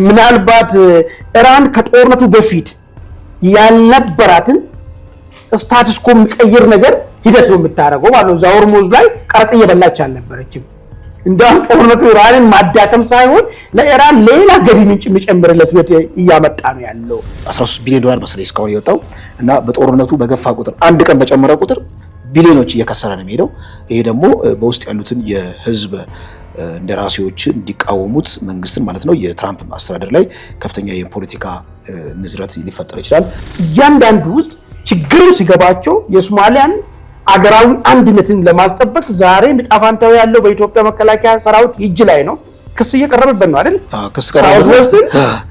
ምናልባት ኢራን ከጦርነቱ በፊት ያልነበራትን ስታትስ ኮ የሚቀይር ነገር ሂደት ነው የምታደርገው ማለት ነው። ሆርሙዝ ላይ ቀረጥ እየበላች አልነበረችም። እንደውም ጦርነቱ ኢራንን ማዳከም ሳይሆን ለኢራን ሌላ ገቢ ምንጭ የሚጨምርለት ሂደት እያመጣ ነው ያለው። 13 ቢሊዮን ዶላር መሰለኝ እስካሁን የወጣው እና በጦርነቱ በገፋ ቁጥር አንድ ቀን በጨመረ ቁጥር ቢሊዮኖች እየከሰረ ነው የሚሄደው። ይሄ ደግሞ በውስጥ ያሉትን የህዝብ እንደራሴዎችን እንዲቃወሙት መንግስትን ማለት ነው የትራምፕ አስተዳደር ላይ ከፍተኛ የፖለቲካ ንዝረት ሊፈጠር ይችላል። እያንዳንዱ ውስጥ ችግሩ ሲገባቸው የሶማሊያን አገራዊ አንድነትን ለማስጠበቅ ዛሬ ምጣፋንታው ያለው በኢትዮጵያ መከላከያ ሰራዊት እጅ ላይ ነው። ክስ እየቀረበበት ነው አይደል? ክስ ቀረበበት።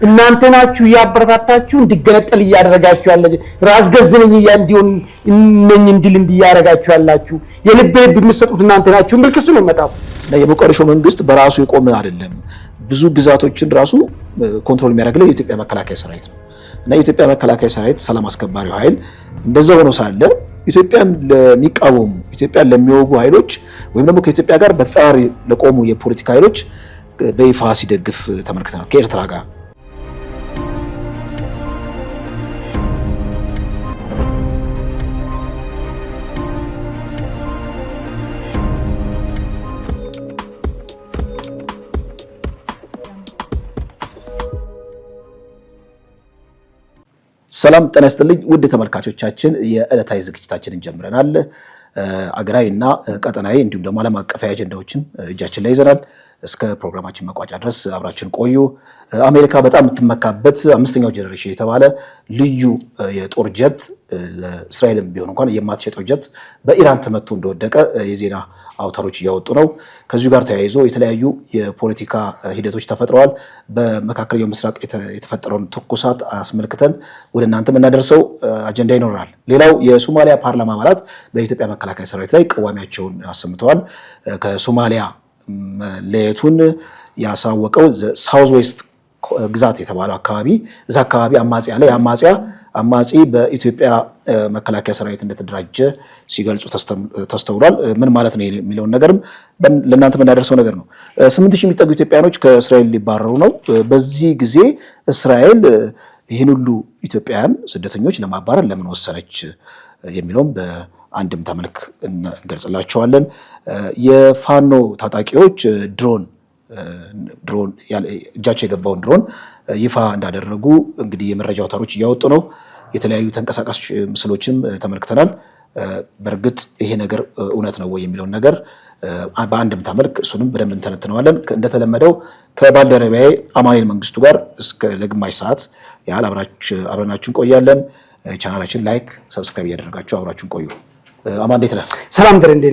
እናንተ ናችሁ ያበረታታችሁ እንዲገነጠል እያደረጋችሁ ያለ ራስ ገዝነኝ እንዲሆን እነኝ እንዲል እንዲያረጋችሁ ያላችሁ የልብ የምትሰጡት እናንተ ናችሁ የሚል ክስ ነው የመጣው። የሞቃዲሾ መንግስት በራሱ የቆመ አይደለም። ብዙ ግዛቶችን ራሱ ኮንትሮል የሚያደርግለው የኢትዮጵያ መከላከያ ሰራዊት ነው እና የኢትዮጵያ መከላከያ ሰራዊት ሰላም አስከባሪው ኃይል እንደዛ ሆኖ ሳለ ኢትዮጵያን ለሚቃወሙ ኢትዮጵያን ለሚወጉ ኃይሎች ወይም ደግሞ ከኢትዮጵያ ጋር በተጻራሪ ለቆሙ የፖለቲካ ኃይሎች በይፋ ሲደግፍ ተመልክተናል ከኤርትራ ጋር። ሰላም ጤና ይስጥልኝ ውድ ተመልካቾቻችን፣ የዕለታዊ ዝግጅታችንን ጀምረናል። አገራዊ እና ቀጠናዊ እንዲሁም ደግሞ ዓለም አቀፋዊ አጀንዳዎችን እጃችን ላይ ይዘናል። እስከ ፕሮግራማችን መቋጫ ድረስ አብራችን ቆዩ። አሜሪካ በጣም የምትመካበት 5ኛው ጄኔሬሽን የተባለ ልዩ የጦር ጀት ለእስራኤልም ቢሆን እንኳን የማትሸጠው ጀት በኢራን ተመቶ እንደወደቀ የዜና አውታሮች እያወጡ ነው። ከዚሁ ጋር ተያይዞ የተለያዩ የፖለቲካ ሂደቶች ተፈጥረዋል። በመካከለኛው ምስራቅ የተፈጠረውን ትኩሳት አስመልክተን ወደ እናንተ የምናደርሰው አጀንዳ ይኖራል። ሌላው የሶማሊያ ፓርላማ አባላት በኢትዮጵያ መከላከያ ሰራዊት ላይ ቅዋሚያቸውን አሰምተዋል። ከሶማሊያ መለየቱን ያሳወቀው ሳውዝ ዌስት ግዛት የተባለው አካባቢ እዛ አካባቢ አማጺ አለ። አማጺ በኢትዮጵያ መከላከያ ሰራዊት እንደተደራጀ ሲገልጹ ተስተውሏል። ምን ማለት ነው የሚለውን ነገርም ለእናንተ የምናደርሰው ነገር ነው። 8000 የሚጠጉ ኢትዮጵያኖች ከእስራኤል ሊባረሩ ነው። በዚህ ጊዜ እስራኤል ይህን ሁሉ ኢትዮጵያውያን ስደተኞች ለማባረር ለምን ወሰነች የሚለውም በአንድምታ መልክ እንገልጽላቸዋለን። የፋኖ ታጣቂዎች ድሮን እጃቸው የገባውን ድሮን ይፋ እንዳደረጉ እንግዲህ የመረጃ አውታሮች እያወጡ ነው። የተለያዩ ተንቀሳቃሽ ምስሎችም ተመልክተናል። በእርግጥ ይሄ ነገር እውነት ነው ወይ የሚለውን ነገር በአንድምታ መልክ እሱንም በደንብ እንተነትነዋለን። እንደተለመደው ከባልደረባዬ አማኑኤል መንግስቱ ጋር እስከ ለግማሽ ሰዓት ያህል አብረናችሁ እንቆያለን። ቻናላችን ላይክ፣ ሰብስክራይብ እያደረጋችሁ አብራችሁን ቆዩ። አማን እንዴት ነህ? ሰላም ደረ እንዴ።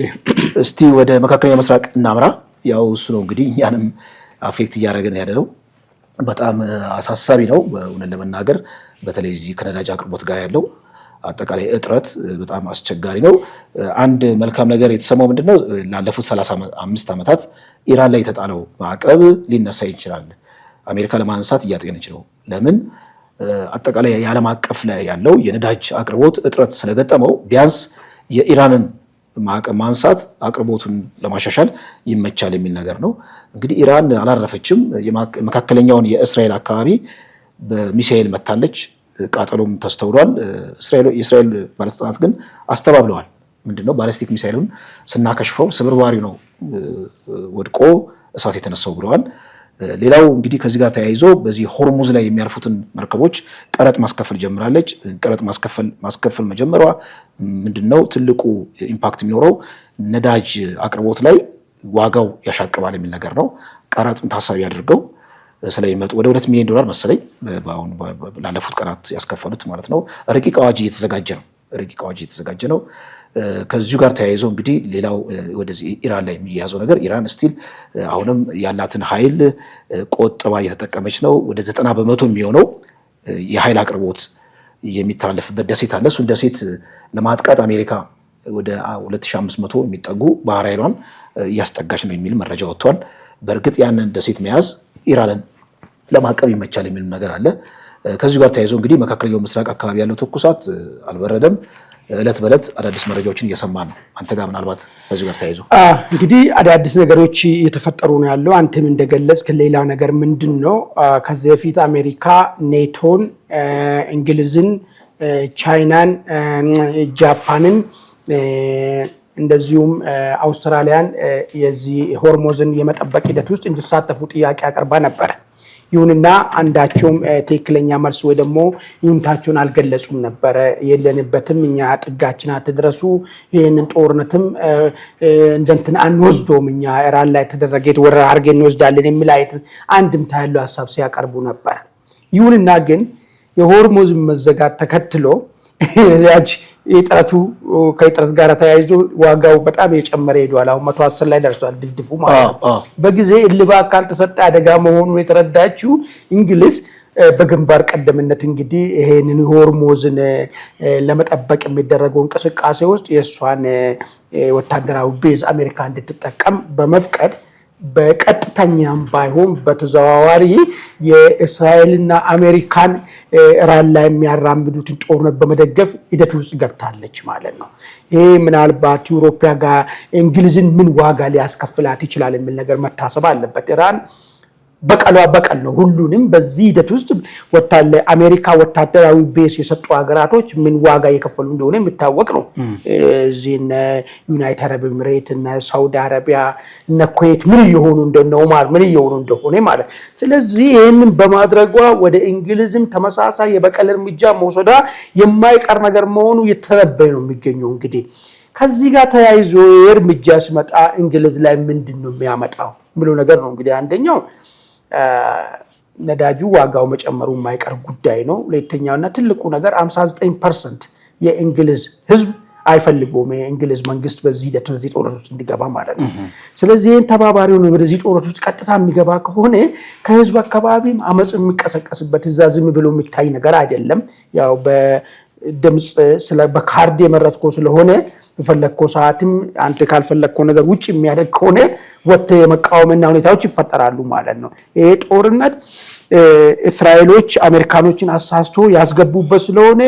እስቲ ወደ መካከለኛው ምስራቅ እናምራ። ያው እሱ ነው እንግዲህ እኛንም አፌክት እያደረገን ያለ ነው። በጣም አሳሳቢ ነው እውነት ለመናገር በተለይ እዚህ ከነዳጅ አቅርቦት ጋር ያለው አጠቃላይ እጥረት በጣም አስቸጋሪ ነው። አንድ መልካም ነገር የተሰማው ምንድነው ላለፉት 35 ዓመታት ኢራን ላይ የተጣለው ማዕቀብ ሊነሳ ይችላል። አሜሪካ ለማንሳት እያጤነች ነው። ለምን? አጠቃላይ የዓለም አቀፍ ላይ ያለው የነዳጅ አቅርቦት እጥረት ስለገጠመው ቢያንስ የኢራንን ማዕቀብ ማንሳት አቅርቦቱን ለማሻሻል ይመቻል የሚል ነገር ነው። እንግዲህ ኢራን አላረፈችም። መካከለኛውን የእስራኤል አካባቢ በሚሳኤል መታለች። ቃጠሎም ተስተውሏል። የእስራኤል ባለስልጣናት ግን አስተባብለዋል። ምንድነው ባሊስቲክ ሚሳኤሉን ስናከሽፈው ስብርባሪ ነው ወድቆ እሳት የተነሳው ብለዋል። ሌላው እንግዲህ ከዚህ ጋር ተያይዞ በዚህ ሆርሙዝ ላይ የሚያርፉትን መርከቦች ቀረጥ ማስከፈል ጀምራለች። ቀረጥ ማስከፈል መጀመሯ ምንድነው ትልቁ ኢምፓክት የሚኖረው ነዳጅ አቅርቦት ላይ ዋጋው ያሻቅባል የሚል ነገር ነው። ቀረጡን ታሳቢ አድርገው ስለሚመጡ ወደ $2 ሚሊዮን መሰለኝ ላለፉት ቀናት ያስከፈሉት ማለት ነው። ረቂቅ አዋጅ እየተዘጋጀ ነው። ከዚሁ ጋር ተያይዞ እንግዲህ ሌላው ወደዚህ ኢራን ላይ የሚያዘው ነገር ኢራን ስቲል አሁንም ያላትን ኃይል ቆጥባ እየተጠቀመች ነው። ወደ 90% የሚሆነው የኃይል አቅርቦት የሚተላለፍበት ደሴት አለ። እሱን ደሴት ለማጥቃት አሜሪካ ወደ 2500 የሚጠጉ ባህር ኃይሏን እያስጠጋች ነው የሚል መረጃ ወጥቷል። በእርግጥ ያንን ደሴት መያዝ ኢራንን ለማዕቀብ ይመቻል የሚል ነገር አለ። ከዚሁ ጋር ተያይዞ እንግዲህ መካከለኛው ምስራቅ አካባቢ ያለው ትኩሳት አልበረደም። እለት በእለት አዳዲስ መረጃዎችን እየሰማን ነው። አንተ ጋር ምናልባት በዚህ ጋር ተያይዞ እንግዲህ አዳዲስ ነገሮች እየተፈጠሩ ነው ያለው። አንተም እንደገለጽክ ሌላ ነገር ምንድን ነው? ከዚህ በፊት አሜሪካ ኔቶን፣ እንግሊዝን፣ ቻይናን፣ ጃፓንን እንደዚሁም አውስትራሊያን የዚህ ሆርሙዝን የመጠበቅ ሂደት ውስጥ እንዲሳተፉ ጥያቄ አቅርባ ነበር። ይሁንና አንዳቸውም ትክክለኛ መልስ ወይ ደግሞ ይሁንታቸውን አልገለጹም ነበረ። የለንበትም፣ እኛ ጥጋችን አትድረሱ፣ ይህንን ጦርነትም እንደንትን አንወስዶም፣ እኛ ኢራን ላይ ተደረገ ወረራ አድርገን እንወስዳለን የሚል አንድምታ ያለው ሀሳብ ሲያቀርቡ ነበር። ይሁንና ግን የሆርሙዝን መዘጋት ተከትሎ ያጅ የጥረቱ ከጥረት ጋር ተያይዞ ዋጋው በጣም የጨመረ ሄዷል። አሁን 110 ላይ ደርሷል ድፍድፉ ማለት ነው። በጊዜ እልባት ካልተሰጠ አደጋ መሆኑን የተረዳችው እንግሊዝ በግንባር ቀደምነት እንግዲህ ይሄንን ሆርሙዝን ለመጠበቅ የሚደረገው እንቅስቃሴ ውስጥ የእሷን ወታደራዊ ቤዝ አሜሪካ እንድትጠቀም በመፍቀድ በቀጥተኛም ባይሆን በተዘዋዋሪ የእስራኤልና አሜሪካን ኢራን ላይ የሚያራምዱትን ጦርነት በመደገፍ ሂደት ውስጥ ገብታለች ማለት ነው። ይሄ ምናልባት ኢትዮጵያ ጋር እንግሊዝን ምን ዋጋ ሊያስከፍላት ይችላል የሚል ነገር መታሰብ አለበት። ኢራን በቀል ነው። ሁሉንም በዚህ ሂደት ውስጥ አሜሪካ ወታደራዊ ቤስ የሰጡ ሀገራቶች ምን ዋጋ የከፈሉ እንደሆነ የሚታወቅ ነው። እዚህ ዩናይትድ አረብ ኤሚሬት እና ሳውዲ አረቢያ እና ኩዌት ምን እየሆኑ እንደሆነ ማለት። ስለዚህ ይህንን በማድረጓ ወደ እንግሊዝም ተመሳሳይ የበቀል እርምጃ መውሰዷ የማይቀር ነገር መሆኑ የተነበየ ነው የሚገኘው። እንግዲህ ከዚህ ጋር ተያይዞ እርምጃ ሲመጣ እንግሊዝ ላይ ምንድን ነው የሚያመጣው ብሎ ነገር ነው። እንግዲህ አንደኛው ነዳጁ ዋጋው መጨመሩ የማይቀር ጉዳይ ነው። ሁለተኛውና ትልቁ ነገር 59% የእንግሊዝ ሕዝብ አይፈልጉም የእንግሊዝ መንግስት በዚህ ሂደት ወደዚህ ጦርነት ውስጥ እንዲገባ ማለት ነው። ስለዚህ ይህን ተባባሪውን ወደዚህ ጦርነት ውስጥ ቀጥታ የሚገባ ከሆነ ከህዝብ አካባቢም አመፅ የሚቀሰቀስበት እዛ ዝም ብሎ የሚታይ ነገር አይደለም። ያው በድምፅ በካርድ የመረጥከው ስለሆነ በፈለግከው ሰዓትም አንተ ካልፈለግከው ነገር ውጭ የሚያደርግ ከሆነ ወጥተህ የመቃወምና ሁኔታዎች ይፈጠራሉ ማለት ነው። ይሄ ጦርነት እስራኤሎች አሜሪካኖችን አሳስቶ ያስገቡበት ስለሆነ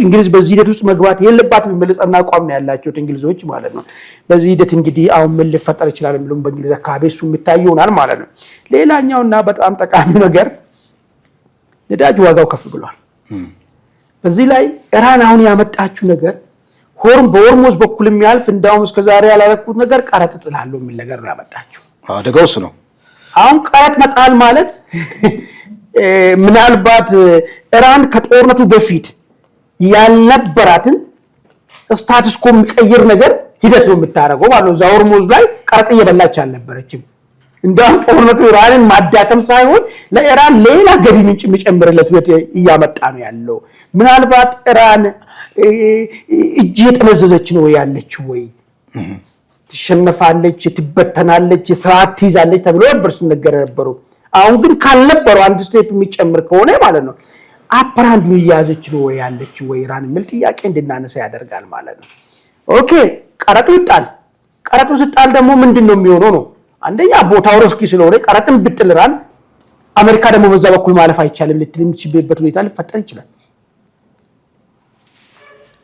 እንግሊዝ በዚህ ሂደት ውስጥ መግባት የለባትም የሚል ጸና አቋም ነው ያላቸው እንግሊዞች ማለት ነው። በዚህ ሂደት እንግዲህ አሁን ምን ሊፈጠር ይችላል የሚለው በእንግሊዝ አካባቢ እሱ የሚታይ ይሆናል ማለት ነው። ሌላኛውና በጣም ጠቃሚ ነገር ነዳጅ ዋጋው ከፍ ብሏል። በዚህ ላይ ኢራን አሁን ያመጣችው ነገር በሆርሙዝ በኩል የሚያልፍ እንዳውም እስከዛሬ ያላረኩት ነገር ቀረጥ ጥላለሁ የሚል ነገር ነው ያመጣችው። አደጋውስ ነው አሁን ቀረጥ መጣል ማለት ምናልባት ኢራን ከጦርነቱ በፊት ያልነበራትን ስታትስ ኮ የሚቀይር ነገር ሂደት ነው የምታደርገው ማለት ነው። ሆርሙዝ ላይ ቀረጥ እየበላች አልነበረችም። እንዳውም ጦርነቱ ኢራንን ማዳከም ሳይሆን ለኢራን ሌላ ገቢ ምንጭ የሚጨምርለት ሂደት እያመጣ ነው ያለው። ምናልባት ኢራን እጅ የጠመዘዘች ነው ያለችው ወይ ትሸነፋለች፣ ትበተናለች፣ ስርዓት ትይዛለች ተብሎ ነበር ሲነገር ነበሩ። አሁን ግን ካልነበረው አንድ ስቴፕ የሚጨምር ከሆነ ማለት ነው አፕራንድ እያያዘች ነው ያለችው ወይ ኢራን የሚል ጥያቄ እንድናነሳ ያደርጋል ማለት ነው። ኦኬ ቀረጡ ይጣል። ቀረጡ ሲጣል ደግሞ ምንድነው የሚሆነው ነው? አንደኛ ቦታው ሪስኪ ስለሆነ ቀረጥን ብጥል ኢራን አሜሪካ ደግሞ በዛ በኩል ማለፍ አይቻልም ልትል የምትችልበት ሁኔታ ሊፈጠር ይችላል።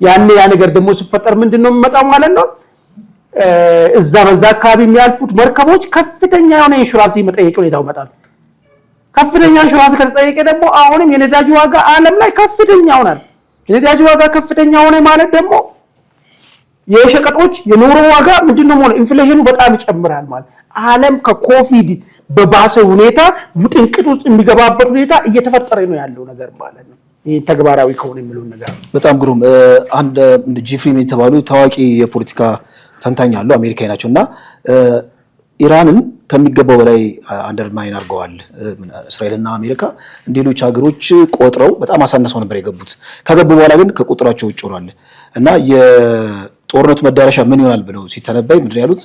ያ ነገር ደግሞ ሲፈጠር ምንድነው የሚመጣው ማለት ነው? እዛ በዛ አካባቢ የሚያልፉት መርከቦች ከፍተኛ የሆነ ኢንሹራንስ መጠየቅ ሁኔታው ይመጣል። ከፍተኛ ኢንሹራንስ ከተጠየቀ ደግሞ አሁንም የነዳጅ ዋጋ ዓለም ላይ ከፍተኛ ሆናል። የነዳጅ ዋጋ ከፍተኛ ሆነ ማለት ደግሞ የሸቀጦች የኑሮ ዋጋ ምንድነው ማለት ኢንፍሌሽኑ በጣም ይጨምራል ማለት ዓለም ከኮቪድ በባሰ ሁኔታ ውጥንቅጥ ውስጥ የሚገባበት ሁኔታ እየተፈጠረ ነው ያለው ነገር ማለት ነው። ይሄ ተግባራዊ ከሆነ የሚለው ነገር በጣም ግሩም። አንድ ጂፍሪ የተባሉ ታዋቂ የፖለቲካ ተንታኝ አሉ፣ አሜሪካዊ ናቸው እና ኢራንን ከሚገባው በላይ አንደርማይን አድርገዋል። እስራኤልና አሜሪካ ሌሎች ሀገሮች ቆጥረው በጣም አሳነሰው ነበር የገቡት። ከገቡ በኋላ ግን ከቁጥራቸው ውጭ ሆኗል እና የጦርነቱ መዳረሻ ምን ይሆናል ብለው ሲተነበይ ምንድን ያሉት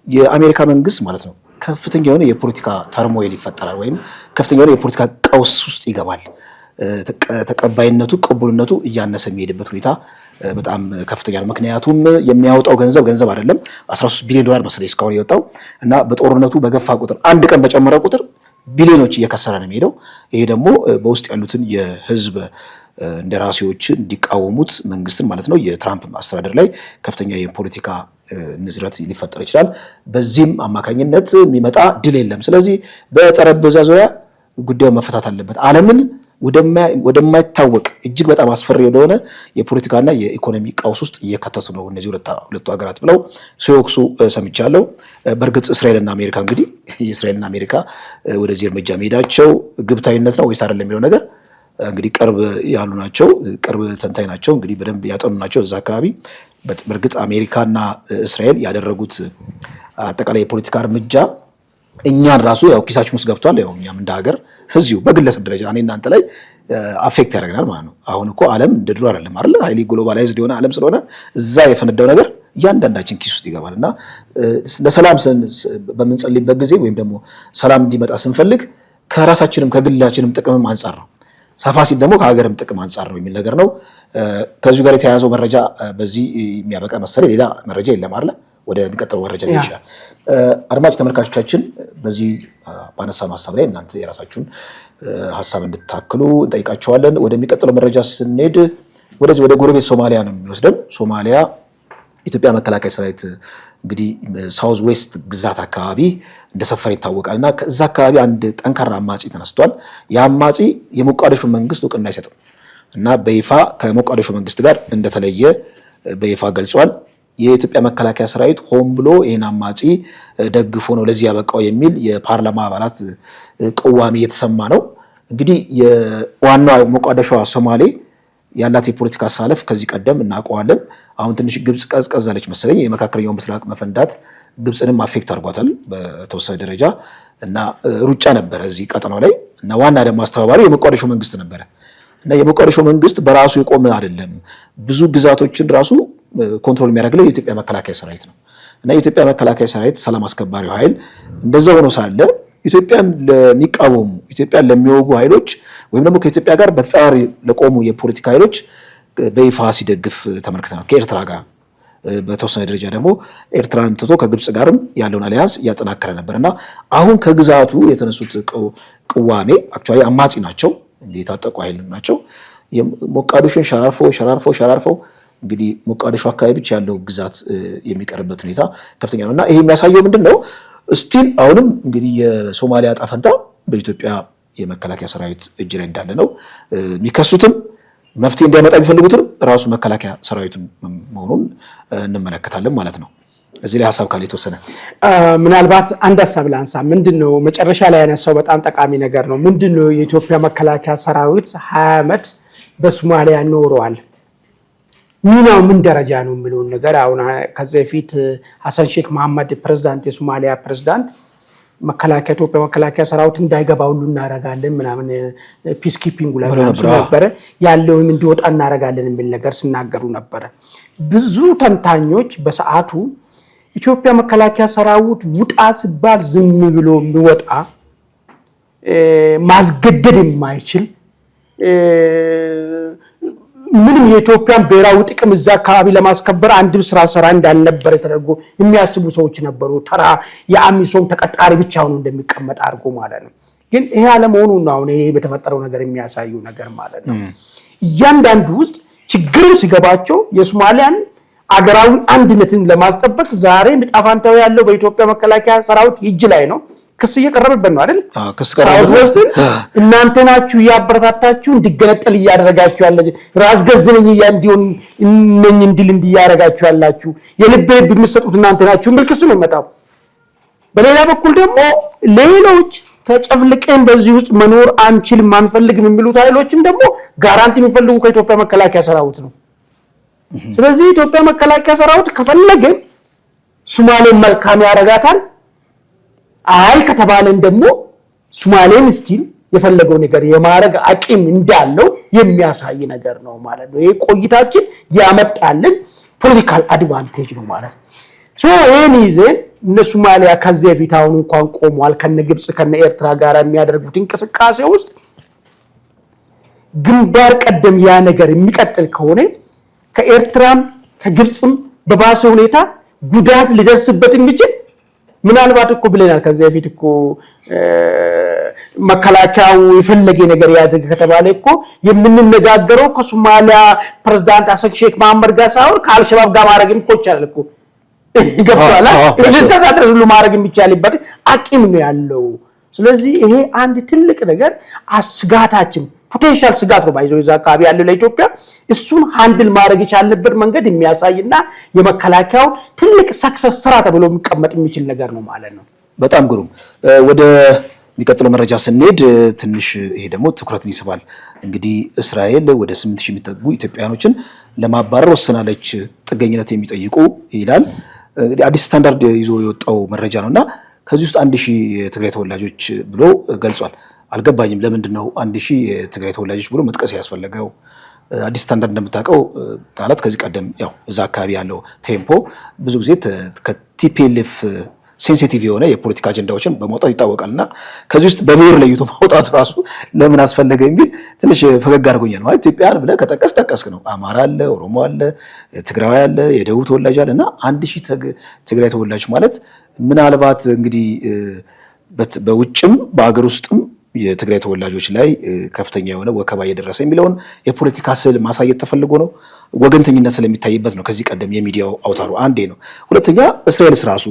የአሜሪካ መንግስት ማለት ነው ከፍተኛ የሆነ የፖለቲካ ተርሞይል ይፈጠራል ወይም ከፍተኛ የሆነ የፖለቲካ ቀውስ ውስጥ ይገባል። ተቀባይነቱ ቅቡልነቱ እያነሰ የሚሄድበት ሁኔታ በጣም ከፍተኛ ነው። ምክንያቱም የሚያወጣው ገንዘብ አይደለም 13 ቢሊዮን ዶላር መሰለኝ እስካሁን የወጣው እና በጦርነቱ በገፋ ቁጥር አንድ ቀን በጨመረ ቁጥር ቢሊዮኖች እየከሰረ ነው የሚሄደው። ይሄ ደግሞ በውስጥ ያሉትን የህዝብ እንደራሴዎች እንዲቃወሙት መንግስትን ማለት ነው የትራምፕ አስተዳደር ላይ ከፍተኛ የፖለቲካ ንዝረት ሊፈጠር ይችላል። በዚህም አማካኝነት የሚመጣ ድል የለም። ስለዚህ በጠረጴዛ ዙሪያ ጉዳዩ መፈታት አለበት። ዓለምን ወደማይታወቅ እጅግ በጣም አስፈሪ ወደሆነ የፖለቲካና የኢኮኖሚ ቀውስ ውስጥ እየከተቱ ነው እነዚህ ሁለቱ ሀገራት ብለው ሲወቅሱ ሰምቻለሁ። በእርግጥ እስራኤልና አሜሪካ እንግዲህ የእስራኤልና አሜሪካ ወደዚህ እርምጃ መሄዳቸው ግብታዊነት ነው ወይስ አይደለም የሚለው ነገር እንግዲህ ቅርብ ያሉ ናቸው፣ ቅርብ ተንታኝ ናቸው፣ እንግዲህ በደንብ ያጠኑ ናቸው እዛ አካባቢ። በእርግጥ አሜሪካና እስራኤል ያደረጉት አጠቃላይ የፖለቲካ እርምጃ እኛን ራሱ ያው ኪሳችን ውስጥ ገብቷል። ያው እኛም እንደ ሀገር እዚሁ በግለሰብ ደረጃ እኔ እናንተ ላይ አፌክት ያደርገናል ማለት ነው። አሁን እኮ ዓለም እንደ ድሮ አይደለም አይደል? ሃይሊ ግሎባላይዝድ የሆነ ዓለም ስለሆነ እዛ የፈነዳው ነገር እያንዳንዳችን ኪስ ውስጥ ይገባል እና ለሰላም በምንጸልይበት ጊዜ ወይም ደግሞ ሰላም እንዲመጣ ስንፈልግ ከራሳችንም ከግላችንም ጥቅምም አንጻር ነው፣ ሰፋ ሲል ደግሞ ከሀገርም ጥቅም አንጻር ነው የሚል ነገር ነው። ከዚሁ ጋር የተያያዘው መረጃ በዚህ የሚያበቃ መሰለኝ። ሌላ መረጃ የለም አይደል? ወደሚቀጥለው መረጃ ይሻል። አድማጭ ተመልካቾቻችን በዚህ ባነሳነው ሀሳብ ላይ እናንተ የራሳችሁን ሀሳብ እንድታክሉ እንጠይቃቸዋለን። ወደሚቀጥለው መረጃ ስንሄድ ወደዚህ ወደ ጎረቤት ሶማሊያ ነው የሚወስደን። ሶማሊያ ኢትዮጵያ መከላከያ ሰራዊት እንግዲህ ሳውዝ ዌስት ግዛት አካባቢ እንደሰፈረ ይታወቃል እና ከዛ አካባቢ አንድ ጠንካራ አማጺ ተነስቷል። የአማጺ የሞቃዲሾ መንግስት እውቅና አይሰጥም እና በይፋ ከሞቃዲሾ መንግስት ጋር እንደተለየ በይፋ ገልጿል። የኢትዮጵያ መከላከያ ሰራዊት ሆን ብሎ ይህን አማጺ ደግፎ ነው ለዚህ ያበቃው የሚል የፓርላማ አባላት ቅዋሜ እየተሰማ ነው። እንግዲህ የዋና ሞቃዲሾ ሶማሌ ያላት የፖለቲካ አሳለፍ ከዚህ ቀደም እናውቀዋለን። አሁን ትንሽ ግብጽ ቀዝቀዛለች መሰለኝ። የመካከለኛው ምስራቅ መፈንዳት ግብጽንም አፌክት አድርጓታል በተወሰነ ደረጃ እና ሩጫ ነበረ እዚህ ቀጠናው ላይ እና ዋና ደግሞ አስተባባሪ የሞቃዲሾ መንግስት ነበረ እና የሞቃዲሾ መንግስት በራሱ የቆመ አይደለም። ብዙ ግዛቶችን ራሱ ኮንትሮል የሚያደርግለው የኢትዮጵያ መከላከያ ሰራዊት ነው እና የኢትዮጵያ መከላከያ ሰራዊት ሰላም አስከባሪው ኃይል እንደዛ ሆኖ ሳለ ኢትዮጵያን ለሚቃወሙ ኢትዮጵያን ለሚወጉ ኃይሎች ወይም ደግሞ ከኢትዮጵያ ጋር በተጻራሪ ለቆሙ የፖለቲካ ኃይሎች በይፋ ሲደግፍ ተመልክተናል። ከኤርትራ ጋር በተወሰነ ደረጃ ደግሞ ኤርትራን ትቶ ከግብጽ ጋርም ያለውን አሊያንስ እያጠናከረ ነበር እና አሁን ከግዛቱ የተነሱት ቅዋሜ አክቹዋሊ አማጺ ናቸው፣ የታጠቁ ኃይል ናቸው። ሞቃዲሾን ሸራርፈው እንግዲህ ሞቃዲሾ አካባቢ ብቻ ያለው ግዛት የሚቀርበት ሁኔታ ከፍተኛ ነው እና ይሄ የሚያሳየው ምንድን ነው? ስቲል አሁንም እንግዲህ የሶማሊያ ዕጣ ፈንታ በኢትዮጵያ የመከላከያ ሰራዊት እጅ ላይ እንዳለ ነው። የሚከሱትም መፍትሄ እንዲያመጣ የሚፈልጉትም ራሱ መከላከያ ሰራዊቱን መሆኑን እንመለከታለን ማለት ነው። እዚህ ላይ ሀሳብ ካለ የተወሰነ ምናልባት አንድ ሀሳብ ላንሳ። ምንድነው መጨረሻ ላይ ያነሳው በጣም ጠቃሚ ነገር ነው። ምንድነው የኢትዮጵያ መከላከያ ሰራዊት 20 ዓመት በሶማሊያ ኖረዋል። ሚናው ምን ደረጃ ነው የሚለውን ነገር አሁን ከዚህ በፊት ሐሰን ሼክ መሐመድ ፕሬዝዳንት የሶማሊያ ፕሬዝዳንት መከላከያ ኢትዮጵያ መከላከያ ሰራዊት እንዳይገባ ሁሉ እናረጋለን ምናምን ፒስ ኪፒንግ ላይ ነበር ያለውን እንዲወጣ እናረጋለን የሚል ነገር ሲናገሩ ነበር። ብዙ ተንታኞች በሰዓቱ ኢትዮጵያ መከላከያ ሰራዊት ውጣ ሲባል ዝም ብሎ የሚወጣ ማስገደድ የማይችል ምንም የኢትዮጵያን ብሔራዊ ጥቅም እዛ አካባቢ ለማስከበር አንድም ስራ ሰራ እንዳልነበረ ተደርጎ የሚያስቡ ሰዎች ነበሩ። ተራ የአሚሶም ተቀጣሪ ብቻ ሆኖ እንደሚቀመጥ አድርጎ ማለት ነው። ግን ይሄ አለመሆኑን ነው አሁን ይሄ በተፈጠረው ነገር የሚያሳዩ ነገር ማለት ነው። እያንዳንዱ ውስጥ ችግሩ ሲገባቸው የሶማሊያን አገራዊ አንድነትን ለማስጠበቅ ዛሬ ምጣፋንታው ያለው በኢትዮጵያ መከላከያ ሰራዊት እጅ ላይ ነው። ክስ እየቀረበበት ነው አይደል? ሳውዝ ዌስት እናንተ ናችሁ ያበረታታችሁ እንዲገነጠል እያደረጋችሁ ያላችሁ ራስ ገዝ ነኝ እንዲሆን ነኝ እንዲል እንዲያረጋችሁ ያላችሁ የልብ የምትሰጡት እናንተ ናችሁ የሚል ክስ ነው የመጣው። በሌላ በኩል ደግሞ ሌሎች ተጨፍልቀን በዚህ ውስጥ መኖር አንችልም አንፈልግም የሚሉት ኃይሎችም ደግሞ ጋራንቲ የሚፈልጉ ከኢትዮጵያ መከላከያ ሰራዊት ነው። ስለዚህ ኢትዮጵያ መከላከያ ሰራዊት ከፈለገ ሶማሌን መልካም ያረጋታል። አይ ከተባለን ደግሞ ሶማሌን ስቲል የፈለገው ነገር የማረግ አቅም እንዳለው የሚያሳይ ነገር ነው ማለት ነው። ይሄ ቆይታችን ያመጣልን ፖለቲካል አድቫንቴጅ ነው ማለት ነው። ይሄን ይዘን እነ ሶማሊያ ከዚህ በፊት አሁን እንኳን ቆሟል ከነ ግብጽ ከነ ኤርትራ ጋር የሚያደርጉት እንቅስቃሴ ውስጥ ግንባር ቀደም ያ ነገር የሚቀጥል ከሆነ ከኤርትራም ከግብጽም በባሰ ሁኔታ ጉዳት ሊደርስበት የሚችል ምናልባት እኮ ብለናል ከዚህ በፊት እኮ መከላከያው የፈለገ ነገር ያድርግ ከተባለ እኮ የምንነጋገረው ከሶማሊያ ፕሬዝዳንት ሐሰን ሼክ መሐመድ ጋር ሳይሆን ከአልሸባብ ጋር ማድረግም እኮ ይቻላል እኮ ገብቷል። እስከዛ ድረስ ሁሉ ማድረግ የሚቻልበት አቅም ነው ያለው። ስለዚህ ይሄ አንድ ትልቅ ነገር ስጋታችን ፖቴንሻል ስጋት ነው ባይዘው እዛ አካባቢ ያለው ለኢትዮጵያ እሱን ሃንድል ማድረግ የቻለበት መንገድ የሚያሳይና የመከላከያው ትልቅ ሰክሰስ ስራ ተብሎ የሚቀመጥ የሚችል ነገር ነው ማለት ነው። በጣም ግሩም። ወደ የሚቀጥለው መረጃ ስንሄድ ትንሽ ይሄ ደግሞ ትኩረትን ይስባል። እንግዲህ እስራኤል ወደ 8000 የሚጠጉ ኢትዮጵያኖችን ለማባረር ወስናለች፣ ጥገኝነት የሚጠይቁ ይላል። እንግዲህ አዲስ ስታንዳርድ ይዞ የወጣው መረጃ ነውና ከዚህ ውስጥ 1000 የትግራይ ተወላጆች ብሎ ገልጿል። አልገባኝም ለምንድን ነው 1000 የትግራይ ተወላጆች ብሎ መጥቀስ ያስፈልገው? አዲስ ስታንዳርድ እንደምታውቀው ማለት ከዚህ ቀደም ያው እዛ አካባቢ ያለው ቴምፖ ብዙ ጊዜ ከቲፒኤልኤፍ ሴንሲቲቭ የሆነ የፖለቲካ አጀንዳዎችን በማውጣት ይታወቃልና ከዚህ ውስጥ በብሔር ለይቶ ማውጣቱ ራሱ ለምን አስፈለገ የሚል ትንሽ ፈገግ አድርጎኛል። ማለት ኢትዮጵያን ብለህ ከጠቀስክ ነው አማራ አለ፣ ኦሮሞ አለ፣ ትግራዊ አለ፣ የደቡብ ተወላጅ አለ እና 1000 ትግራይ ተወላጅ ማለት ምናልባት እንግዲህ በውጭም በአገር ውስጥም የትግራይ ተወላጆች ላይ ከፍተኛ የሆነ ወከባ እየደረሰ የሚለውን የፖለቲካ ስዕል ማሳየት ተፈልጎ ነው። ወገንተኝነት ስለሚታይበት ነው። ከዚህ ቀደም የሚዲያው አውታሩ አንዴ ነው። ሁለተኛ እስራኤልስ ራሱ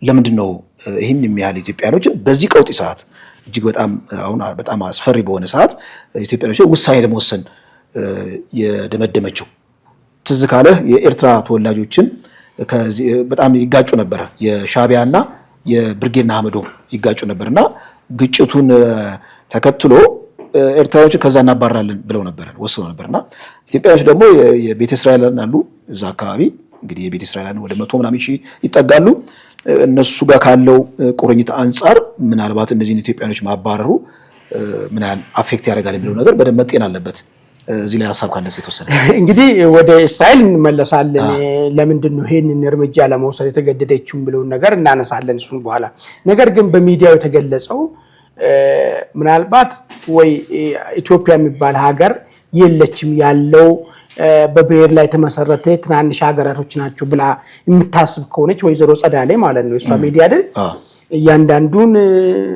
ለምንድን ነው ይህን የሚያህል ኢትዮጵያኖችን በዚህ ቀውጢ ሰዓት እጅግ በጣም አስፈሪ በሆነ ሰዓት ኢትዮጵያኖች ውሳኔ ለመወሰን የደመደመችው? ትዝ ካለህ የኤርትራ ተወላጆችን በጣም ይጋጩ ነበረ። የሻዕቢያና የብርጌና አህመዶ ይጋጩ ነበርና ግጭቱን ተከትሎ ኤርትራዎች ከዛ እናባራለን ብለው ነበር ወስነው ነበርና ኢትዮጵያኖች ደግሞ የቤተ እስራኤላውያን አሉ እዛ አካባቢ እንግዲህ የቤተ እስራኤላውያን ወደ 100 ምናምን ሺህ ይጠጋሉ። እነሱ ጋር ካለው ቁርኝት አንፃር ምናልባት እነዚህን ኢትዮጵያኖች ማባረሩ ምን ያህል አፌክት ያደርጋል የሚለው ነገር በደንብ መጤን አለበት። እዚህ ላይ ሐሳብ ካለስ የተወሰነ እንግዲህ ወደ እስራኤል እንመለሳለን። ለምንድን ነው ይሄንን እርምጃ ለመውሰድ የተገደደችው ብለውን ነገር እናነሳለን እሱን በኋላ። ነገር ግን በሚዲያው የተገለጸው ምናልባት ወይ ኢትዮጵያ የሚባል ሀገር የለችም ያለው በብሔር ላይ ተመሰረተ ትናንሽ ሀገራቶች ናቸው ብላ የምታስብ ከሆነች ወይዘሮ ጸዳሌ ማለት ነው እሷ ሚዲያ አይደል እያንዳንዱን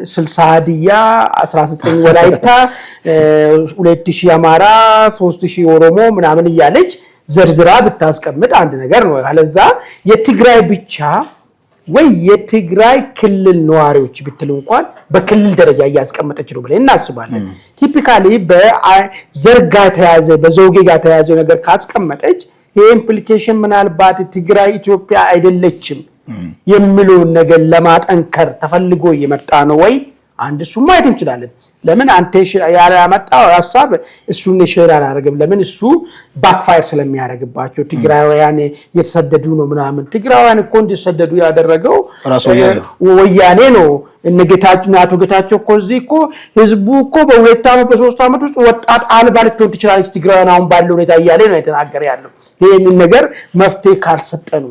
60 ሀዲያ 19 ወላይታ 2000 አማራ 3000 ኦሮሞ ምናምን እያለች ዘርዝራ ብታስቀምጥ አንድ ነገር ነው። አለዛ የትግራይ ብቻ ወይ የትግራይ ክልል ነዋሪዎች ብትል እንኳን በክልል ደረጃ እያስቀመጠች ነው ብለን እናስባለን። ቲፒካሊ በዘርጋ ተያዘ በዘውጌ ጋር ተያዘ ነገር ካስቀመጠች ይሄ ኢምፕሊኬሽን ምናልባት ትግራይ ኢትዮጵያ አይደለችም የሚሉን ነገር ለማጠንከር ተፈልጎ የመጣ ነው ወይ? አንድ እሱ ማየት እንችላለን። ለምን አንተ ያላመጣው ሐሳብ እሱን ሼር አላደረገም? ለምን እሱ ባክፋየር ስለሚያደርግባቸው ትግራውያን የተሰደዱ ነው ምናምን። ትግራውያን እኮ እንዲሰደዱ ያደረገው ወያኔ ነው። እነጌታችን አቶ ጌታቸው እኮ እዚህ እኮ ህዝቡ እኮ በ2 ዓመት በ3 ዓመት ውስጥ ወጣት አልባ ልትሆን ትችላለች ትግራውያን አሁን ባለው ሁኔታ እያለ ነው የተናገረ ያለው። ይሄንን ነገር መፍትሄ ካልሰጠኑ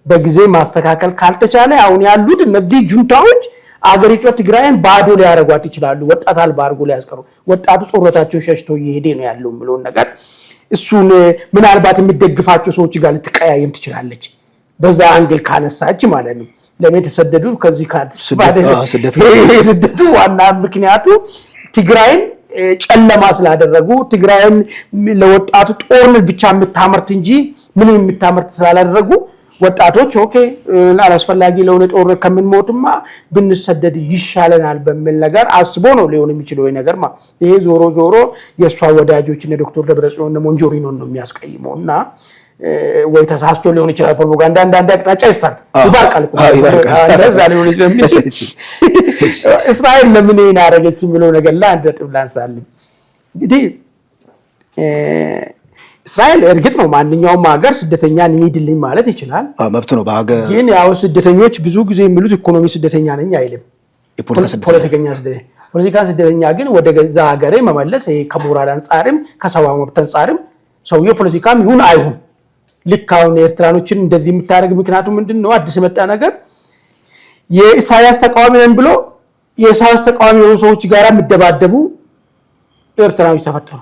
በጊዜ ማስተካከል ካልተቻለ አሁን ያሉት እነዚህ ጁንታዎች አገሪቷ ትግራይን ባዶ ሊያረጓት ይችላሉ። ወጣት አልባ አርጎ ሊያስቀሩ ወጣቱ ጾረታቸው ሸሽቶ እየሄደ ነው ያለው ብሎ ነገር እሱን ምናልባት የሚደግፋቸው ሰዎች ጋር ልትቀያየም ትችላለች። በዛ አንግል ካነሳች ማለት ነው። ለምን ተሰደዱ? ከዚህ ስደቱ ዋና ምክንያቱ ትግራይን ጨለማ ስላደረጉ ትግራይን ለወጣቱ ጦርነት ብቻ የምታመርት እንጂ ምንም የምታመርት ስላላደረጉ ወጣቶች ኦኬ አላስፈላጊ ለሆነ ጦርነት ከምንሞትማ ብንሰደድ ይሻለናል በሚል ነገር አስቦ ነው ሊሆን የሚችለው ነገር ይሄ ዞሮ ዞሮ የሷ ወዳጆች እነ ዶክተር ደብረጽዮን ሞንጆሪኖ ነው የሚያስቀይመውና ወይ ተሳስቶ ሊሆን ይችላል። ፕሮፓጋንዳ አንዳንድ አቅጣጫ ይባርቃል እንደዛ ሊሆን ይችላል። እስራኤል ለምን ያደረገች የሚለው ነገር ላይ አንድ ነጥብ ላንሳልኝ። እንግዲህ እስራኤል እርግጥ ነው ማንኛውም ሀገር ስደተኛ ይሄድልኝ ማለት ይችላል፣ መብት ነው በሀገር። ግን ያው ስደተኞች ብዙ ጊዜ የሚሉት ኢኮኖሚ ስደተኛ ነኝ አይልም፣ ፖለቲካ ስደተኛ ግን ወደ ገዛ ሀገሬ መመለስ ይሄ ከሞራል አንፃርም ከሰብአዊ መብት አንፃርም ሰውየው ፖለቲካም ይሁን አይሁን ልክ አሁን ኤርትራኖችን እንደዚህ የምታደርግ ምክንያቱ ምንድነው? አዲስ የመጣ ነገር የኢሳያስ ተቃዋሚ ነን ብሎ የኢሳያስ ተቃዋሚ የሆኑ ሰዎች ጋር የሚደባደቡ ኤርትራኖች ተፈጠሩ።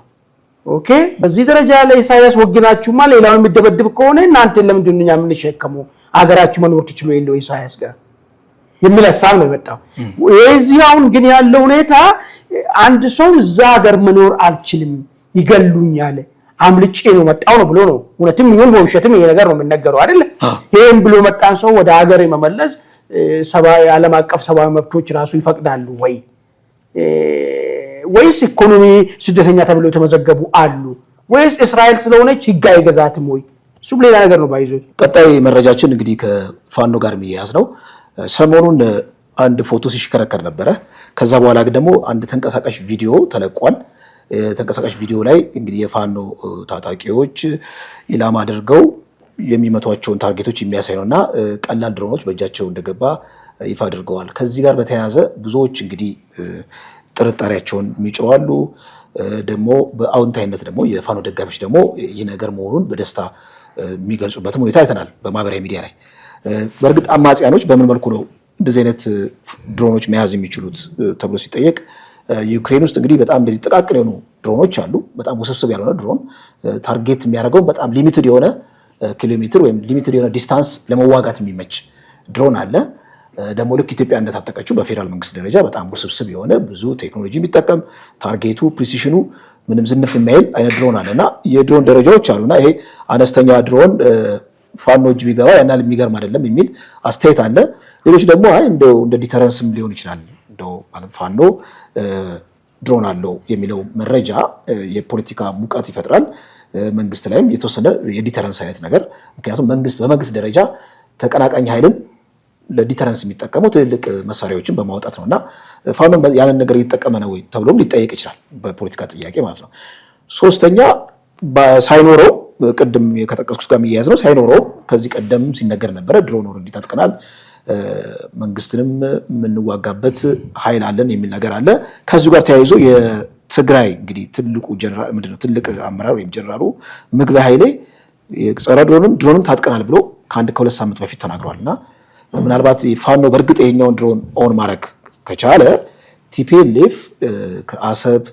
ኦኬ በዚህ ደረጃ ላይ ኢሳያስ ወግናችሁማ ሌላውን የሚደበድብ ከሆነ እናንተ ለምንድን ነው የምንሸከመው? አገራችሁ መኖር ትችሉ የለው ኢሳያስ ጋር የሚል ሐሳብ ነው የመጣው። እዚህ አሁን ግን ያለው ሁኔታ አንድ ሰው እዛ ሀገር መኖር አልችልም ይገሉኛል አምልጬ ነው መጣው ነው ብሎ ነው እውነትም ይሁን በውሸትም ይሄ ነገር ነው የምንነገረው አይደል ይሄን ብሎ መጣን ሰው ወደ ሀገር የመመለስ ሰባዊ ዓለም አቀፍ ሰባዊ መብቶች ራሱ ይፈቅዳሉ ወይስ ኢኮኖሚ ስደተኛ ተብሎ ተመዘገቡ አሉ ወይስ እስራኤል ስለሆነች ህግ አይገዛትም ወይ እሱ ሌላ ነገር ነው ባይዞ ቀጣይ መረጃችን እንግዲህ ከፋኖ ጋር የሚያያዝ ነው ሰሞኑን አንድ ፎቶ ሲሽከረከር ነበረ ከዛ በኋላ ደግሞ አንድ ተንቀሳቃሽ ቪዲዮ ተለቋል ተንቀሳቃሽ ቪዲዮ ላይ እንግዲህ የፋኖ ታጣቂዎች ኢላማ አድርገው የሚመቷቸውን ታርጌቶች የሚያሳይ ነውና ቀላል ድሮኖች በእጃቸው እንደገባ ይፋ አድርገዋል ከዚህ ጋር በተያያዘ ብዙዎች እንግዲህ ጥርጣሬያቸውን የሚጭዋሉ ደግሞ በአውንታይነት ደግሞ የፋኖ ደጋፊዎች ደግሞ ይህ ነገር መሆኑን በደስታ የሚገልጹበትም ሁኔታ አይተናል በማህበራዊ ሚዲያ ላይ በእርግጥ አማጽያኖች በምን መልኩ ነው እንደዚህ አይነት ድሮኖች መያዝ የሚችሉት ተብሎ ሲጠየቅ ዩክሬን ውስጥ እንግዲህ በጣም እንደዚህ ጥቃቅን የሆኑ ድሮኖች አሉ በጣም ውስብስብ ያልሆነ ድሮን ታርጌት የሚያደርገው በጣም ሊሚትድ የሆነ ኪሎሜትር ወይም ሊሚትድ የሆነ ዲስታንስ ለመዋጋት የሚመች ድሮን አለ ደግሞ ልክ ኢትዮጵያ እንደታጠቀችው በፌደራል መንግስት ደረጃ በጣም ውስብስብ የሆነ ብዙ ቴክኖሎጂ የሚጠቀም ታርጌቱ ፕሪሲሽኑ ምንም ዝንፍ የማይል አይነት ድሮን አለና የድሮን ደረጃዎች አሉና ይሄ አነስተኛ ድሮን ፋኖ እጅ ቢገባ ያናል የሚገርም አይደለም የሚል አስተያየት አለ ሌሎች ደግሞ እንደው እንደ ዲተረንስም ሊሆን ይችላል እንደው ማለት ፋኖ ድሮን አለው የሚለው መረጃ የፖለቲካ ሙቀት ይፈጥራል መንግስት ላይም የተወሰነ የዲተረንስ አይነት ነገር ምክንያቱም በመንግስት ደረጃ ተቀናቃኝ ኃይልን ለዲተረንስ የሚጠቀመው ትልልቅ መሳሪያዎችን በማውጣት ነውና ፋኖ ያንን ነገር እየተጠቀመ ነው ወይ ተብሎም ሊጠየቅ ይችላል በፖለቲካ ጥያቄ ማለት ነው ሶስተኛ ሳይኖረው ቅድም ከተጠቀስኩት ጋር የሚያያዝ ነው ሳይኖረው ከዚህ ቀደም ሲነገር ነበረ ድሮን ኦልሬዲ ታጥቀናል መንግስትንም የምንዋጋበት ኃይል አለን የሚል ነገር አለ ከዚህ ጋር ተያይዞ የትግራይ እንግዲህ ትልቁ ጀነራል ምንድነው ትልቅ አመራር ወይም ጀነራሉ ምግበይ ኃይሌ የጸረ ድሮንም ታጥቀናል ብሎ ከሁለት ሳምንት በፊት ተናግሯልና ምናልባት ፋኖ በእርግጥ ይሄኛውን ድሮን ኦን ማድረግ ከቻለ ቲፒኤልኤፍ ከአሰብ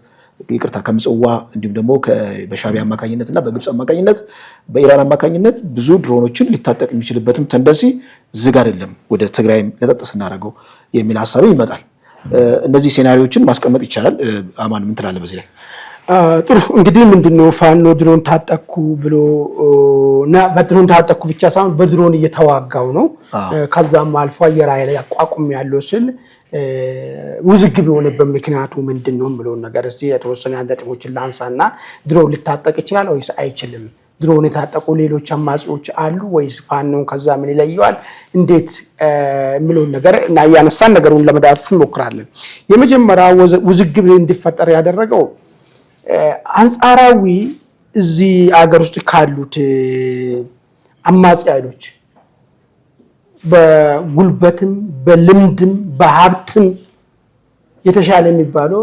ይቅርታ ከምጽዋ እንዲሁም ደግሞ በሻዕቢያ አማካኝነትና በግብጽ አማካኝነት በኢራን አማካኝነት ብዙ ድሮኖችን ሊታጠቅ የሚችልበትም ተንደሲ ዝግ አይደለም ወደ ትግራይም ለጠጥ ስናደርገው የሚል ሐሳብ ይመጣል እነዚህ ሴናሪዎችን ማስቀመጥ ይቻላል አማን ምን ትላለህ በዚህ ላይ ጥሩ እንግዲህ ምንድነው ፋኖ ድሮን ታጠቁ ብሎ እና በድሮን ታጠቁ ብቻ ሳይሆን በድሮን እየተዋጋው ነው ከዛም አልፎ አየር ኃይል ያቋቁም ያለው ስል ውዝግብ የሆነበት ምክንያቱ ምንድነው ብሎ ነገር እስቲ የተወሰነ አንደጥቦችን ላንሳና ድሮን ሊታጠቅ ይችላል ወይስ አይችልም ድሮን የታጠቁ ሌሎች አማጽዮች አሉ ወይስ ፋኖን ከዛ ምን ይለየዋል እንዴት የሚለው ነገር እና ያነሳን ነገሩን ለመዳፈፍ እንሞክራለን የመጀመሪያው ውዝግብ እንዲፈጠር ያደረገው አንጻራዊ እዚህ አገር ውስጥ ካሉት አማጽ ኃይሎች በጉልበትም በልምድም በሀብትም የተሻለ የሚባለው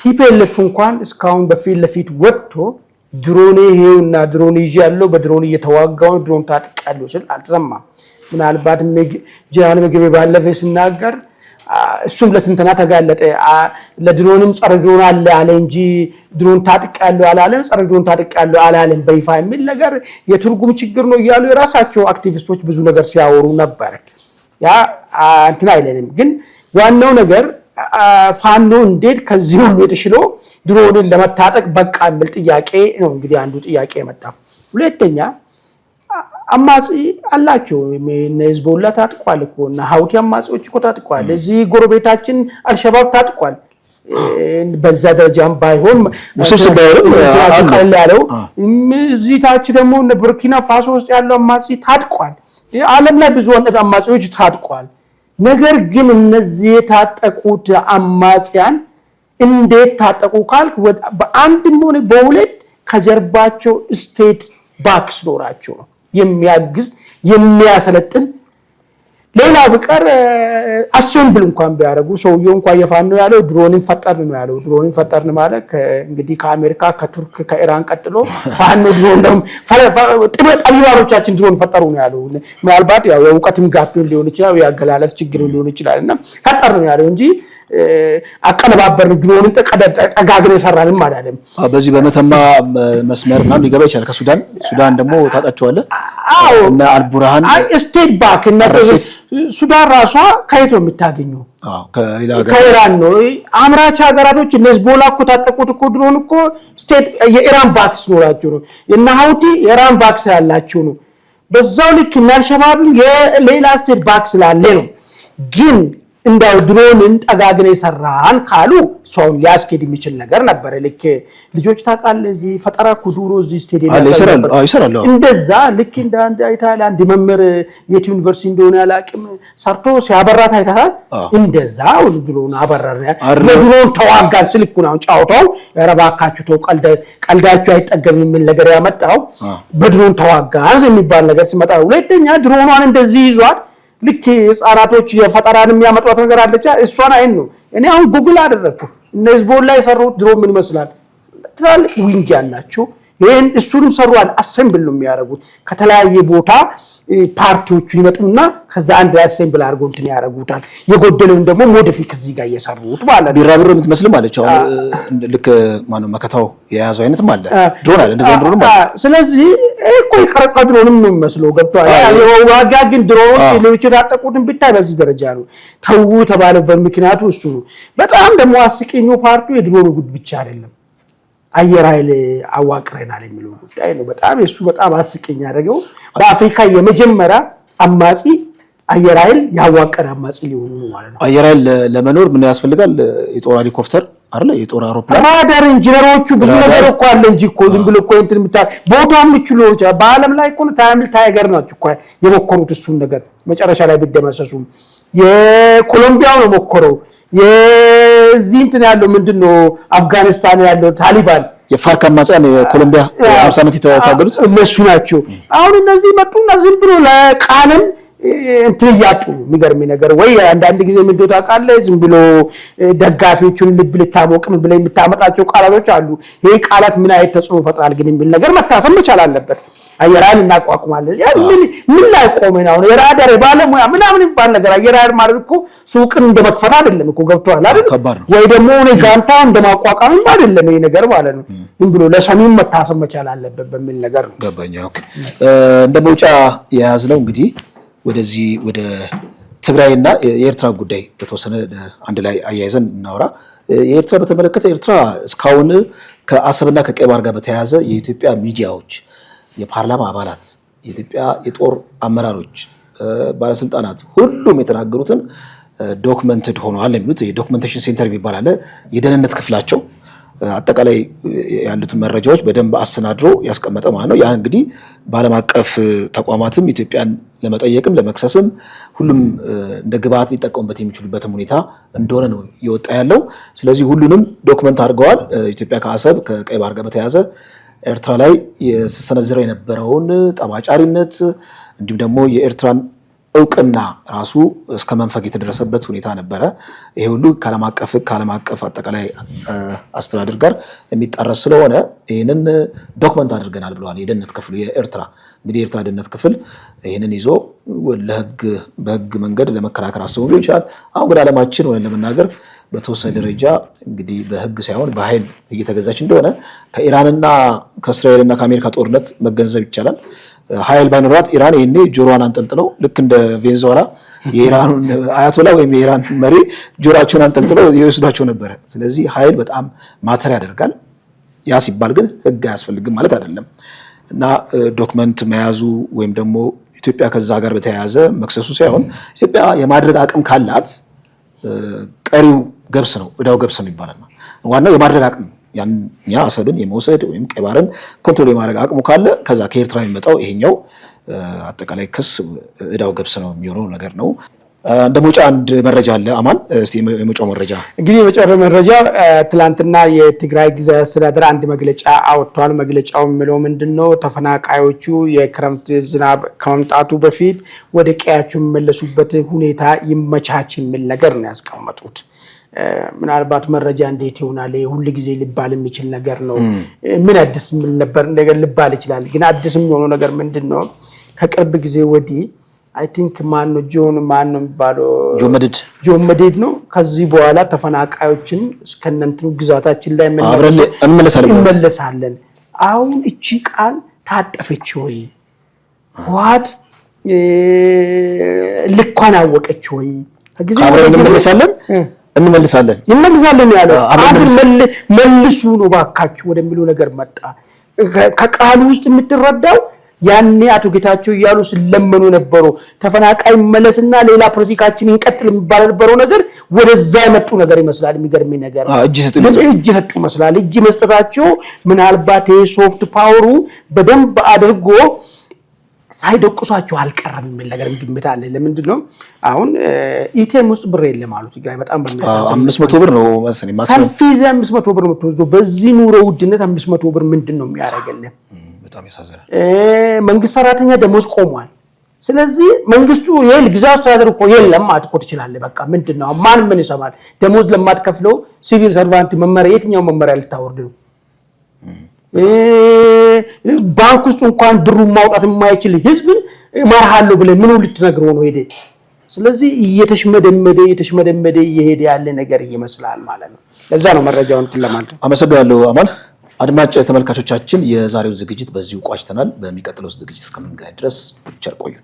ቲፒኤልኤፍ እንኳን እስካሁን በፊት ለፊት ወጥቶ ድሮን ይሄውና ድሮን ይያለው በድሮን እየተዋጋው ድሮን ታጥቃሉ ስል አልተሰማም ምናልባት ጀነራል ምግበይ ባለፈ ሲናገር እሱም ለትንተና ተጋለጠ ለድሮንም ጸረ ድሮን አለ እንጂ ድሮን ታጥቃሉ አላለም ጸረ ድሮን ታጥቃሉ አላለም በይፋ የሚል ነገር የትርጉም ችግር ነው ይያሉ የራሳቸው አክቲቪስቶች ብዙ ነገር ሲያወሩ ነበር ያ እንትን አይለንም ግን ዋናው ነገር ፋኖ እንዴት ከዚህ ሁሉ የተሽሎ ድሮንን ለመታጠቅ በቃ የሚል ጥያቄ ነው እንግዲህ አንዱ ጥያቄ መጣ ሁለተኛ አማጺ አላቸው ሂዝቦላ ታጥቋል እኮና ሀውቲ አማጺዎች እኮ ታጥቋል እዚህ ጎረቤታችን አልሸባብ ታጥቋል በዛ ደረጃም ባይሆን ውስብስብ ባይሆን አቀል ያለው እዚህ ታች ደግሞ ቡርኪና ፋሶ ውስጥ ያለው አማጺ ታጥቋል ዓለም ላይ ብዙ ወንድ አማጺዎች ታጥቋል ነገር ግን እነዚህ የታጠቁት አማጺያን እንዴት ታጠቁ ካልክ በአንድም ሆነ በሁለት ከጀርባቸው ስቴት ባክስ ኖራቸው ነው የሚያግዝ የሚያሰለጥን ሌላ በቀር አሰምብል እንኳን ቢያረጉ ሰውየው እንኳን የፋኖ ያለው ድሮንን ፈጠርን ነው ያለው ድሮንን ፈጠርን ማለት እንግዲህ ከአሜሪካ ከቱርክ ከኢራን ቀጥሎ ፋኖ ድሮን ነው ጠቢባሮቻችን ድሮን ፈጠሩ ነው ያለው ምናልባት ያው የእውቀትም ጋፕ ሊሆን ይችላል ያገላለጽ ችግር ሊሆን ይችላልና ፈጠርን ነው ያለው እንጂ አቀነባበርን ድሮንን ጠጋግን የሰራንም አይደለም። በዚህ በመተማ መስመር ምናምን ሊገባ ይችላል ከሱዳን ደግሞ ታጣቸዋለህ እና አልቡርሃን ስቴት ባክ እና ሱዳን ራሷ ከየት ነው የምታገኘው? ከሌላ ሀገር ከኢራን ነው። አምራች ሀገራቶች ሄዝቦላ እኮ ታጠቁት እኮ ድሮን እኮ ስቴት የኢራን ባክስ ኖራቸው ነው። እና ሀውቲ የኢራን ባክስ ያላቸው ነው። በዛው ልክ እና አልሸባብም የሌላ ስቴት ባክስ ስላለ ነው። ግን እንዳው ድሮንን ጠጋግነ የሰራን ካሉ ሰውን ሊያስኬድ የሚችል ነገር ነበር። ልክ ልጆች ታውቃለህ እዚህ ፈጠራ ኩዱሮ እዚህ ስቴዲየም ይሰራሉ እንደዛ ልክ እንደ አንድ አይታል አንድ መምህር የት ዩኒቨርሲቲ እንደሆነ ያላቅም ሰርቶ ሲያበራት አይታል እንደዛ ድሮን አበረረ ለድሮን ተዋጋን ስልኩን አሁን ጫውታው ያረባካችሁ ተው ቀልዳችሁ አይጠገም የሚል ነገር ያመጣው በድሮን ተዋጋን የሚባል ነገር ሲመጣ ሁለተኛ ድሮኗን እንደዚህ ይዟል ልክ ህፃናቶች የፈጠራን የሚያመጣው ነገር አለቻ እሷን አይን ነው። እኔ አሁን ጉግል አደረኩ እነ ሄዝቦላ የሰሩት ድሮ ምን ይመስላል ትላልቅ ዊንግ ያላቸው ይሄን እሱንም ሰሩዋል። አሰምብል ነው የሚያደርጉት ከተለያየ ቦታ ፓርቲዎቹ ይመጡና ከዛ አንድ አሰምብል አድርገው እንትን ያደርጉታል። የጎደለውን ደግሞ ሞዲፊክ እዚህ ጋር እየሰሩት ማለት ቢራብሮ የምትመስልም አለች። አሁን ልክ ማነው መከታው የያዘው አይነትም አለ ድሮን አለ እንደዛ ድሮን ማለት ስለዚህ እኮ ይቀርጻ ድሮንም ነው የሚመስለው ገብቷል። ዋጋ ግን ድሮን ሌሎች ያጣቁትን ብታይ በዚህ ደረጃ ነው ተው ተባለበት ምክንያቱ እሱ ነው። በጣም ደግሞ አስቂኙ ፓርቲው የድሮኑ ጉድ ብቻ አይደለም አየር ኃይል አዋቅረናል የሚለው ጉዳይ ነው። በጣም እሱ በጣም አስቂኝ ያደረገው በአፍሪካ የመጀመሪያ አማጺ አየር ኃይል ያዋቀረ አማጺ ሊሆኑ ነው ማለት ነው። አየር ኃይል ለመኖር ምን ያስፈልጋል? የጦር ሄሊኮፕተር አይደል? የጦር አውሮፕላን ራዳር ኢንጂነሮቹ ብዙ ነገር እኮ አለ እንጂ እኮ ዝም ብሎ እኮ እንትን ቦታው ምችሎች በአለም ላይ እኮ ታይገር ናቸው እኮ የሞከሩት እሱን ነገር መጨረሻ ላይ ቢደመሰሱም የኮሎምቢያው ነው ሞከረው የዚህ እንትን ያለው ምንድነው አፍጋኒስታን ያለው ታሊባን የፋርክ አማጽያን የኮሎምቢያ 50 ዓመት የተታገሉት እነሱ ናቸው። አሁን እነዚህ መጡና ዝም ብሎ ለቃልን እንትን ያጡ የሚገርም ነገር ወይ አንዳንድ ጊዜ ምን ዶታ ቃል ዝም ብሎ ደጋፊዎቹን ልብ ልታሞቅ ምን ብለ የምታመጣቸው ቃላቶች አሉ። ይሄ ቃላት ምን አይነት ተጽዕኖ ፈጥራል ግን የሚል ነገር መታሰብ መቻል አለበት። አየራን እናቋቁማለን ምን ላይ ቆመን አሁን የራዳር ባለሙያ ምናምን ይባል ነገር አየራን ማለት እኮ ሱቅን እንደመክፈት አይደለም እኮ ገብቷል አይደል? ወይ ደግሞ እኔ ጋንታ እንደማቋቋም አይደለም ይሄ ነገር ማለት ነው። ዝም ብሎ ለሰሚም መታሰብ መቻል አለበት በሚል ነገር ነው። ገባኝ። ኦኬ እንደ መውጫ የያዝነው እንግዲህ ወደዚህ ወደ ትግራይና የኤርትራ ጉዳይ በተወሰነ አንድ ላይ አያይዘን እናወራ። የኤርትራ በተመለከተ ኤርትራ እስካሁን ከአሰብና ከቀይ ባህር ጋር በተያያዘ የኢትዮጵያ ሚዲያዎች የፓርላማ አባላት የኢትዮጵያ የጦር አመራሮች ባለስልጣናት ሁሉም የተናገሩትን ዶክመንትድ ሆነዋል የሚሉት የዶክመንቴሽን ሴንተር የሚባል አለ። የደህንነት ክፍላቸው አጠቃላይ ያሉትን መረጃዎች በደንብ አሰናድሮ ያስቀመጠ ማለት ነው። ያ እንግዲህ በዓለም አቀፍ ተቋማትም ኢትዮጵያን ለመጠየቅም ለመክሰስም ሁሉም እንደ ግብአት ሊጠቀሙበት የሚችሉበትም ሁኔታ እንደሆነ ነው እየወጣ ያለው። ስለዚህ ሁሉንም ዶክመንት አድርገዋል። ኢትዮጵያ ከአሰብ ከቀይ ባህር ጋር በተያያዘ ኤርትራ ላይ የተሰነዘረው የነበረውን ጠባጫሪነት እንዲሁም ደግሞ የኤርትራን እውቅና ራሱ እስከ መንፈግ የተደረሰበት ሁኔታ ነበረ። ይሄ ሁሉ ከዓለም አቀፍ ከዓለም አቀፍ አጠቃላይ አስተዳደር ጋር የሚጣረስ ስለሆነ ይህንን ዶክመንት አድርገናል ብለዋል የደህንነት ክፍሉ የኤርትራ። እንግዲህ የኤርትራ ደህንነት ክፍል ይህንን ይዞ በህግ መንገድ ለመከላከል አስቦ ሊሆን ይችላል። አሁን ግን ዓለማችን ሆነን ለመናገር በተወሰነ ደረጃ እንግዲህ በህግ ሳይሆን በኃይል እየተገዛች እንደሆነ ከኢራንና ከእስራኤልና ከአሜሪካ ጦርነት መገንዘብ ይቻላል። ኃይል ባይኖራት ኢራን ይሄኔ ጆሮዋን አንጠልጥለው ልክ እንደ ቬንዙዌላ የኢራን አያቶላ ወይም የኢራን መሪ ጆሮአቸውን አንጠልጥለው ይወስዷቸው ነበረ። ስለዚህ ኃይል በጣም ማተር ያደርጋል። ያ ሲባል ግን ህግ አያስፈልግም ማለት አይደለም እና ዶክመንት መያዙ ወይም ደግሞ ኢትዮጵያ ከዛ ጋር በተያያዘ መክሰሱ ሳይሆን ኢትዮጵያ የማድረግ አቅም ካላት ቀሪው ገብስ ነው እዳው ገብስ ነው ይባላል። ዋናው የማድረግ አቅም ያንኛ አሰብን የመውሰድ ወይም ቀይ ባህርን ኮንትሮል የማድረግ አቅሙ ካለ ከዛ ከኤርትራ የሚመጣው ይሄኛው አጠቃላይ ክስ እዳው ገብስ ነው የሚሆነው ነገር ነው። እንደ መውጫ አንድ መረጃ አለ። አማን እስቲ የመውጫው መረጃ እንግዲህ የመጨረሻው መረጃ ትላንትና የትግራይ ጊዜያዊ አስተዳደር አንድ መግለጫ አወጥቷል። መግለጫው የሚለው ምንድነው? ተፈናቃዮቹ የክረምት ዝናብ ከመምጣቱ በፊት ወደ ቀያቸው የሚመለሱበት ሁኔታ ይመቻች የሚል ነገር ነው ያስቀመጡት። ምናልባት መረጃ እንዴት ይሆናል? ሁሉ ጊዜ ሊባል የሚችል ነገር ነው። ምን አዲስ ምን ነበር ነገር ሊባል ይችላል። ግን አዲስ የሚሆነው ነገር ምንድነው? ከቅርብ ጊዜ ወዲህ አይ ቲንክ ማን ነው የሚባለው ጆን መዲድ ነው። ከዚህ በኋላ ተፈናቃዮችን እስከነንቱ ግዛታችን ላይ እንመለሳለን። አሁን እቺ ቃል ታጠፈች ወይ? ህወሓት ልኳን አወቀች ወይ? ከጊዜ እንመለሳለን ያለው መልሱ ነው ባካችሁ ወደሚለው ነገር መጣ። ከቃሉ ውስጥ የምትረዳው ያኔ አቶ ጌታቸው እያሉ ስለመኑ ነበሩ። ተፈናቃይ መለስና ሌላ ፖለቲካችን እንቀጥል የሚባል ነበረው ነገር ወደዛ የመጡ ነገር ይመስላል። የሚገርም ነገር እጅ ሰጡ መስላል። እጅ መስጠታቸው ምናልባት የሶፍት ፓወሩ በደንብ አድርጎ ሳይደቁሳቸው አልቀረም የሚል ነገር ግምት አለ። ለምንድን ነው አሁን ኢቴም ውስጥ ብር የለም አሉ ትግራይ በጣም በሚያሳዝን 500 ብር ነው መሰለኝ ማክሲመም ሰልፊ 500 ብር የምትወስደው በዚህ ኑሮ ውድነት 500 ብር ምንድን ነው የሚያደርግልህ? በጣም ያሳዝናል። መንግስት ሰራተኛ ደሞዝ ቆሟል። ስለዚህ መንግስቱ ይሄን ግዛው አስተዳደር እኮ የለም አጥቆ ትችላለህ። በቃ ምንድነው ማን ምን ይሰማል? ደሞዝ ለማትከፍለው ሲቪል ሰርቫንት መመሪያ የትኛው መመሪያ ልታወርድ ነው? ባንክ ውስጥ እንኳን ብሩን ማውጣት የማይችል ህዝብን ማርሃለሁ ብለህ ምን ልትነግረው ነው ሄደ? ስለዚህ እየተሽመደመደ እየሄደ ያለ ነገር ይመስላል ማለት ነው። ለዛ ነው መረጃውን ለማለት አመሰግናለሁ አማን። አድማጭ ተመልካቾቻችን የዛሬው ዝግጅት በዚሁ ቋጭተናል። በሚቀጥለው ዝግጅት እስከምንገናኝ ድረስ ቸር ቆዩ።